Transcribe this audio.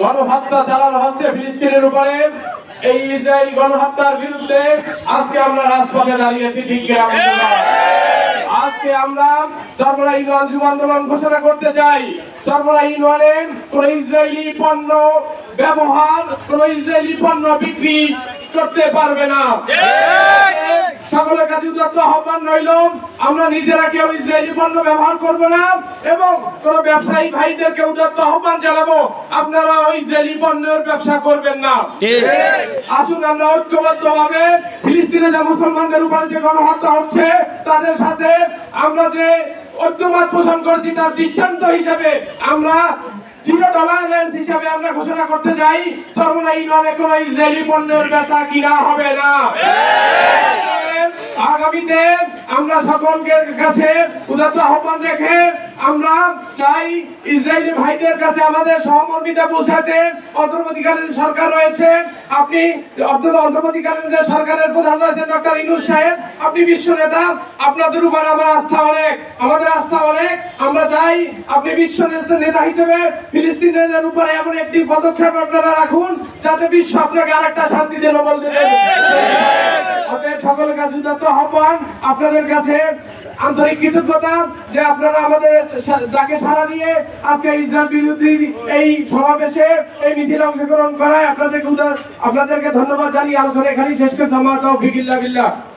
গণহত্যা চালানো হচ্ছে ফিলিস্তিনের উপরে। এই ইসরায়েলি গণহত্যার বিরুদ্ধে আজকে আমরা রাজপথে দাঁড়িয়েছি। ঠিক আজকে আমরা চরমোনা ইউনিয়ন যুব আন্দোলন ঘোষণা করতে চাই, চরমোনা ইউনিয়নে কোন ইসরায়েলি পণ্য ব্যবহার, কোন ইসরায়েলি পণ্য বিক্রি করতে পারবে না। সকলের কাছে উদাত্ত আহ্বান রইল, আমরা নিজেরা কেউ ইসরায়েলি পণ্য ব্যবহার করব না এবং কোন ব্যবসায়ী ভাইদেরকে উদাত্ত আহ্বান জানাবো, আপনারা ওই ইসরায়েলি পণ্যের ব্যবসা করবেন না। আসুন আমরা ঐক্যবদ্ধভাবে ফিলিস্তিনে যে মুসলমানদের উপরে যে গণহত্যা হচ্ছে তাদের সাথে আমরা যে ঐক্যমত পোষণ করছি তার দৃষ্টান্ত হিসেবে আমরা জিরো টলারেন্স হিসাবে আমরা ঘোষণা করতে চাই, চরমোনা ইউনিয়নে কোনো ইসরায়েলি পণ্যের বেচা কিনা হবে না। আগামীতে আমরা সকলের কাছে উদাত্ত আহ্বান রেখে আমরা চাই ইসরায়েলি ভাইদের কাছে আমাদের সহমর্মিতা পৌঁছাতে। অন্তর্বর্তীকালীন সরকার রয়েছে, আপনি অন্তর্বর্তীকালীন যে সরকারের প্রধান রয়েছেন ডক্টর ইউনূস সাহেব, আপনি বিশ্ব নেতা, আপনাদের উপর আমার আস্থা অনেক, আমাদের আস্থা অনেক। আমরা চাই আপনি বিশ্ব নেতা হিসেবে ফিলিস্তিনের উপরে এমন একটি পদক্ষেপ আপনারা রাখুন যাতে বিশ্ব আপনাকে আরেকটা শান্তিতে নোবেল দেবে। সকলের কাছে উদাত্ত আহ্বান, আপনাদের কাছে আন্তরিক কৃতজ্ঞতা যে আপনারা আমাদের ডাকে সাড়া দিয়ে আজকে ইসরায়েল বিরোধী এই সমাবেশে এই মিছিলে অংশগ্রহণ করায় আপনাদেরকে ধন্যবাদ জানিয়ে আলোচনা এখানেই শেষ করছি।